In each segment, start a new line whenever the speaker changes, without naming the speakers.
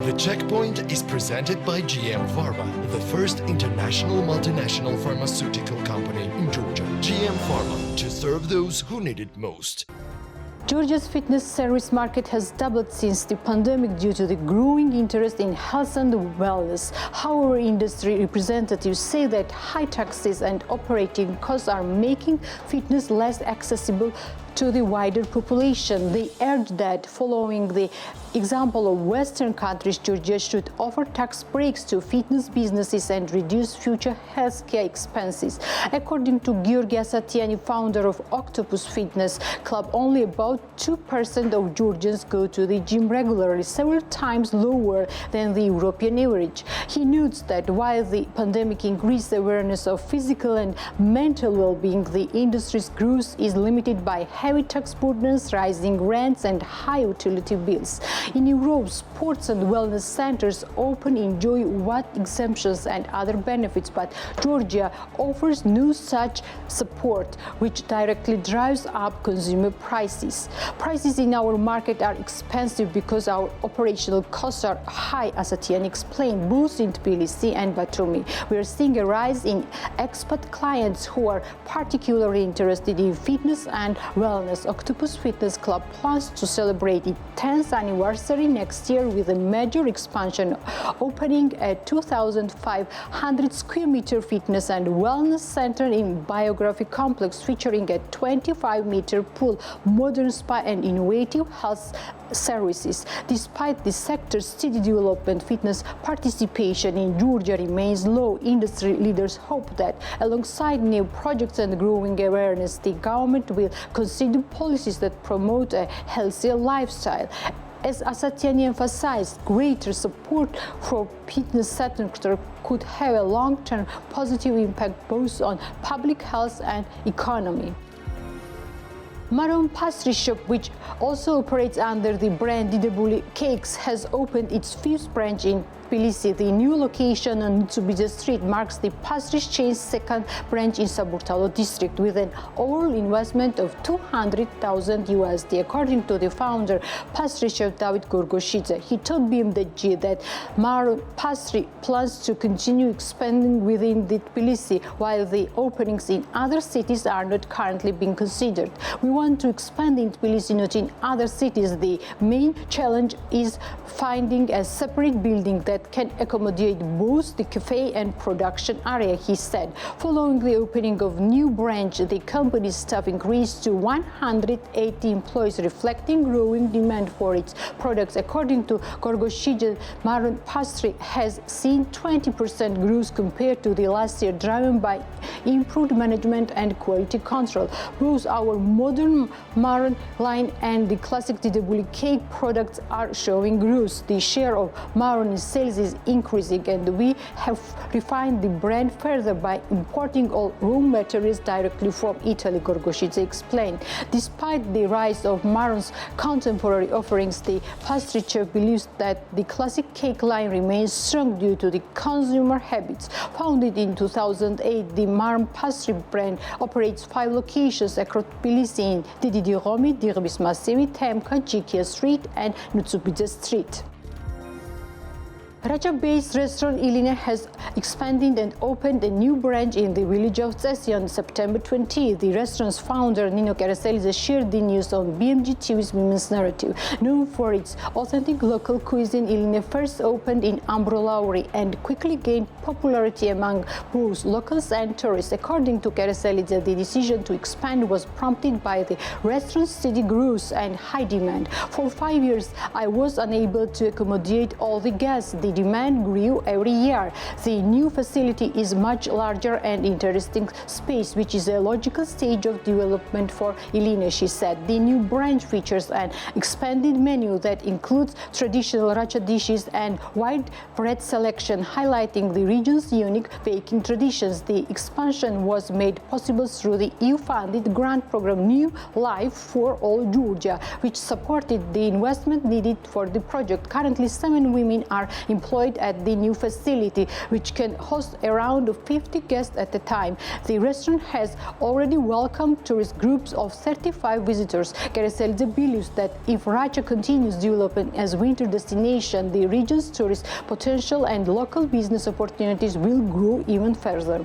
The checkpoint is presented by GM Pharma, the first international multinational pharmaceutical company in Georgia. GM Pharma, to serve those who need it most.
Georgia's fitness service market has doubled since the pandemic due to the growing interest in health and wellness. However, industry representatives say that high taxes and operating costs are making fitness less accessible to the wider population. They urge that, following the example of Western countries, Georgia should offer tax breaks to fitness businesses and reduce future healthcare expenses. According to Giorgi Asatiani, founder of Oktopus Fitness Club, only about 2% of Georgians go to the gym regularly, several times lower than the European average. He notes that while the pandemic increased awareness of physical and mental well-being, the industry's growth is limited by heavy tax burdens, rising rents, and high utility bills. In Europe, sports and wellness centers often enjoy VAT exemptions and other benefits, but Georgia offers no such support, which directly drives up consumer prices. Prices in our market are expensive because our operational costs are high, as Atian explained, both in Tbilisi and Batumi. We are seeing a rise in expat clients who are particularly interested in fitness and wellness. Oktopus Fitness Club plans to celebrate its 10th anniversary next year with a major expansion, opening a 2,500 square meter fitness and wellness center in Biography Complex, featuring a 25-meter pool, modern spa, and innovative health services. Despite the sector's steady development, fitness participation in Georgia remains low. Industry leaders hope that alongside new projects and growing awareness, the government will consider policies that promote a healthier lifestyle. As Asatiani emphasized, greater support for fitness sector could have a long-term positive impact both on public health and economy. Marron pastry shop, which also operates under the brand Didebuli Cakes, has opened its fifth branch in Tbilisi. The new location on Mitsubishi Street marks the pastry chain's second branch in Saburtalo district, with an overall investment of $200,000 according to the founder, pastry chef David Gorgoshidze. He told BMDG that Marron Pastry plans to continue expanding within the Tbilisi, while the openings in other cities are not currently being considered. We want to expand in Tbilisi, not in other cities. The main challenge is finding a separate building that can accommodate both the cafe and production area, he said. Following the opening of new branch, the company's staff increased to 180 employees, reflecting growing demand for its products. According to Gorgoshidze, Marron Pastry has seen 20% growth compared to the last year, driven by improved management and quality control. Both our modern Marron line and the classic Didebuli cake products are showing growth. The share of Marron in sales is increasing, and we have refined the brand further by importing all raw materials directly from Italy, Gorgoshidze explained. Despite the rise of Marron's contemporary offerings, the pastry chef believes that the classic cake line remains strong due to the consumer habits. Founded in 2008, the Marron Pastry brand operates 5 locations across Tbilisi in Didi Romi, Dirbis Massimi, Temka, Jikia Street, and Mitsubishi Street. Racha-based restaurant Iline has expanded and opened a new branch in the village of Tsesi on September 20. The restaurant's founder, Nino Karaselidze, shared the news on BMG TV's Women's Narrative. Known for its authentic local cuisine, Iline first opened in Ambro and quickly gained popularity among both locals and tourists. According to Karaselidze, the decision to expand was prompted by the restaurant's steady growth and high demand. For 5 years, I was unable to accommodate all the guests. The demand grew every year. The new facility is much larger and interesting space, which is a logical stage of development for Iline, she said. The new branch features an expanded menu that includes traditional Racha dishes and wide bread selection, highlighting the region's unique baking traditions. The expansion was made possible through the EU-funded grant program New Life for All Georgia, which supported the investment needed for the project. Currently, 7 women are employed at the new facility, which can host around 50 guests at a time. The restaurant has already welcomed tourist groups of 35 visitors. Kereselidze believes that if Racha continues developing as winter destination, the region's tourist potential and local business opportunities will grow even further.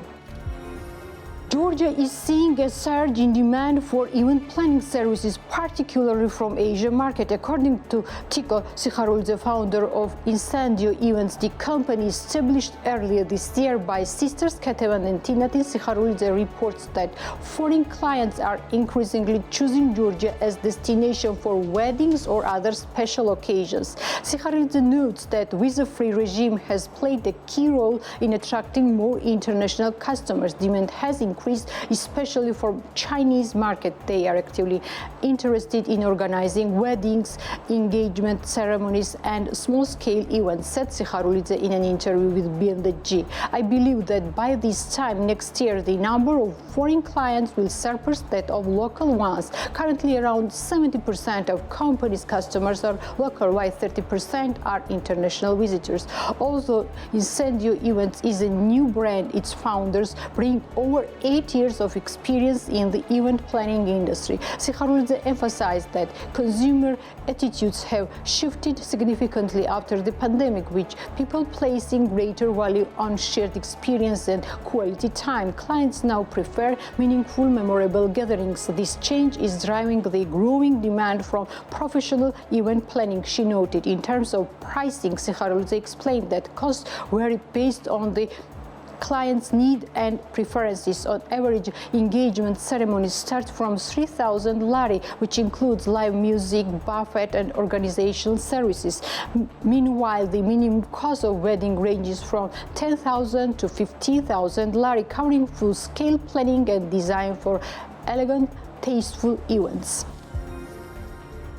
Georgia is seeing a surge in demand for event planning services, particularly from Asia market. According to Tiko Sisatura, founder of Incendio events, the company established earlier this year by sisters Ketevan and Tinatin, Sisatura reports that foreign clients are increasingly choosing Georgia as destination for weddings or other special occasions. Sisatura notes that visa-free regime has played a key role in attracting more international customers. Demand has increased, especially for Chinese market. They are actively interested in organizing weddings, engagement ceremonies, and small-scale events, said Sisatura in an interview with BMG. I believe that by this time next year, the number of foreign clients will surpass that of local ones. Currently, around 70% of companies' customers are local, while 30% are international visitors. Although Incendio Events is a new brand, its founders bring over 8 years of experience in the event planning industry. Sisatura emphasized that consumer attitudes have shifted significantly after the pandemic, with people placing greater value on shared experience and quality time. Clients now prefer meaningful, memorable gatherings. This change is driving the growing demand from professional event planning, she noted. In terms of pricing, Sisatura explained that costs vary based on the clients' need and preferences. On average, engagement ceremonies start from 3,000 lari, which includes live music, buffet, and organizational services. Meanwhile, the minimum cost of wedding ranges from 10,000 to 15,000 lari, covering full-scale planning and design for elegant, tasteful events.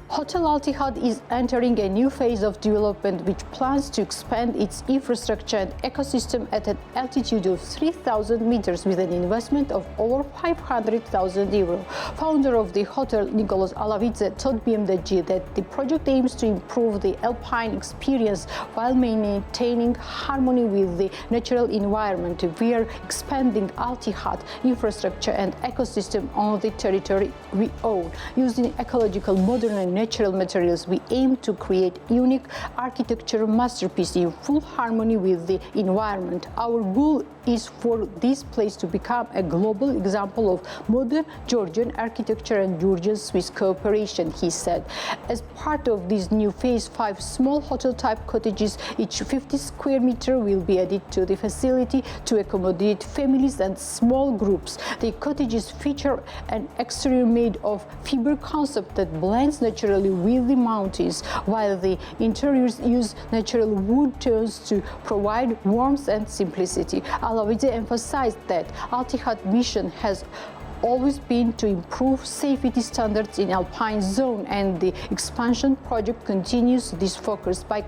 Hotel AltiHut is entering a new phase of development, which plans to expand its infrastructure and ecosystem at an altitude of 3,000 meters with an investment of over 500,000 euro. Founder of the hotel, Nicholas Alavidze, told BMG that the project aims to improve the alpine experience while maintaining harmony with the natural environment. We are expanding AltiHut infrastructure and ecosystem on the territory we own. Using ecological, modern, and natural materials, we aim to create unique architectural masterpiece in full harmony with the environment. Our goal is for this place to become a global example of modern Georgian architecture and Georgian-Swiss cooperation, he said. As part of this new phase, 5 small hotel-type cottages, each 50 square meter, will be added to the facility to accommodate families and small groups. The cottages feature an exterior made of fiber concept that blends naturally with the mountains, while the interiors use natural wood tones to provide warmth and simplicity. Alavidze emphasized that AltiHut mission has always been to improve safety standards in alpine zone, and the expansion project continues this focus. By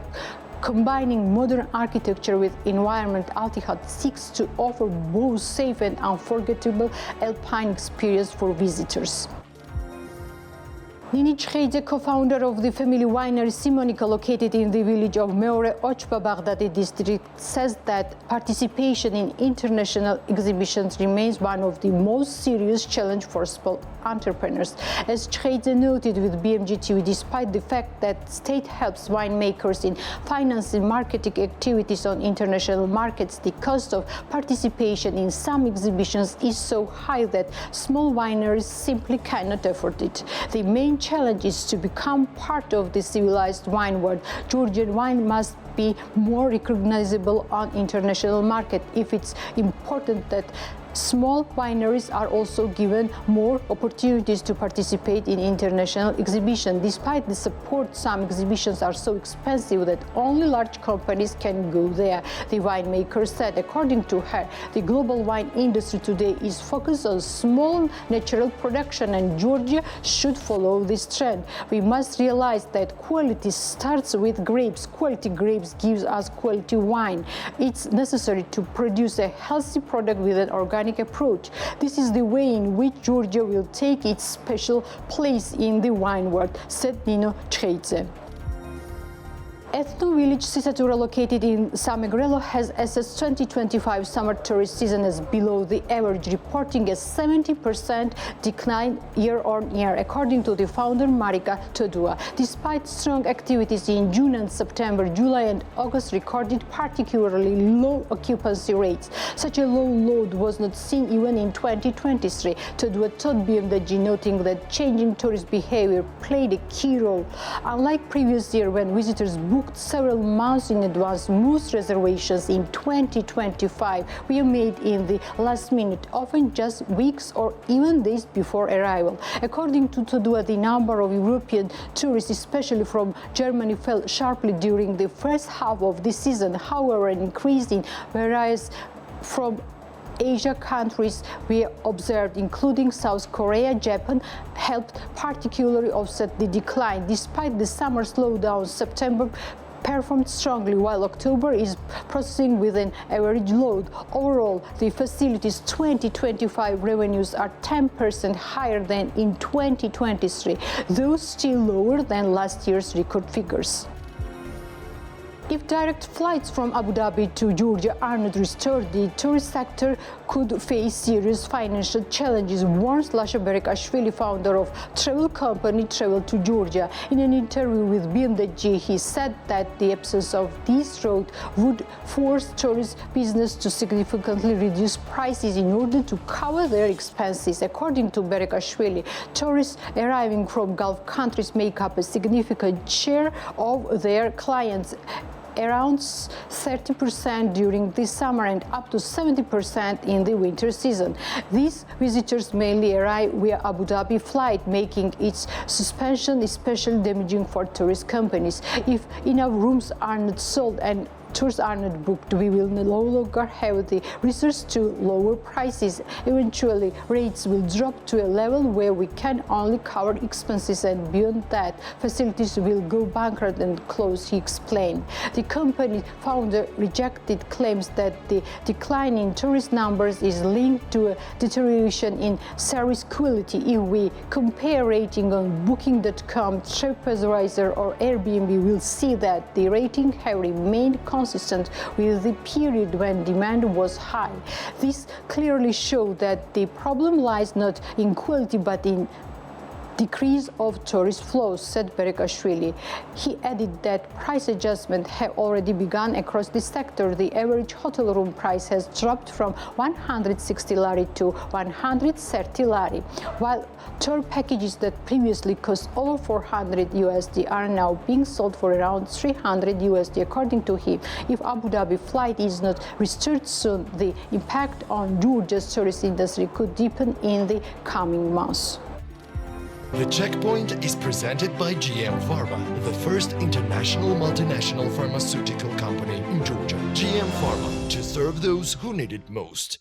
combining modern architecture with environment, AltiHut seeks to offer both safe and unforgettable alpine experience for visitors. Nini Chkheidze, co-founder of the family winery Simonika, located in the village of Meore Ochba, Baghdadi district, says that participation in international exhibitions remains one of the most serious challenges for small entrepreneurs. As Chkheidze noted with BMG TV, despite the fact that state helps winemakers in financing marketing activities on international markets, the cost of participation in some exhibitions is so high that small wineries simply cannot afford it. The main challenge is to become part of the civilized wine world. Georgian wine must be more recognizable on international market. If it's important that small wineries are also given more opportunities to participate in international exhibitions. Despite the support, some exhibitions are so expensive that only large companies can go there, the winemaker said. According to her, the global wine industry today is focused on small natural production, and Georgia should follow this trend. We must realize that quality starts with grapes. Quality grapes gives us quality wine. It's necessary to produce a healthy product with an organic approach. This is the way in which Georgia will take its special place in the wine world, said Nino Chkheidze. Ethno-village Sisatura, located in Samegrelo, has assessed 2025 summer tourist season as below the average, reporting a 70% decline year-on-year, according to the founder Marika Todua. Despite strong activities in June and September, July and August recorded particularly low occupancy rates. Such a low load was not seen even in 2023. Todua told BMWG, noting that changing tourist behavior played a key role. Unlike previous year, when visitors booked several months in advance, most reservations in 2025 were made in the last minute, often just weeks or even days before arrival. According to Todua, the number of European tourists, especially from Germany, fell sharply during the first half of the season. However, an increase in various from Asia countries we observed, including South Korea, Japan, helped particularly offset the decline. Despite the summer slowdown, September performed strongly, while October is processing with an average load. Overall, the facility's 2025 revenues are 10% higher than in 2023, though still lower than last year's record figures. If direct flights from Abu Dhabi to Georgia are not restored, the tourist sector could face serious financial challenges, warns Racha Berekashvili, founder of travel company Travel to Georgia. In an interview with BMWG, he said that the absence of this route would force tourist business to significantly reduce prices in order to cover their expenses. According to Berekashvili, tourists arriving from Gulf countries make up a significant share of their clients, around 30% during the summer and up to 70% in the winter season. These visitors mainly arrive via Abu Dhabi flight, making its suspension especially damaging for tourist companies. If enough rooms are not sold and tours are not booked, we will no longer have the resources to lower prices. Eventually, rates will drop to a level where we can only cover expenses, and beyond that, facilities will go bankrupt and close, he explained. The company founder rejected claims that the decline in tourist numbers is linked to a deterioration in service quality. If we compare rating on Booking.com, TripAdvisor or Airbnb, we'll see that the rating have remained consistent with the period when demand was high. This clearly shows that the problem lies not in quality but in decrease of tourist flows, said Berekashvili. He added that price adjustments have already begun across the sector. The average hotel room price has dropped from 160 lari to 130 lari, while tour packages that previously cost over 400 USD are now being sold for around 300 USD, according to him. If Abu Dhabi flight is not restored soon, the impact on Georgia's tourist industry could deepen in the coming months.
The Checkpoint is presented by GM Pharma, the first international multinational pharmaceutical company in Georgia. GM Pharma, to serve those who need it most.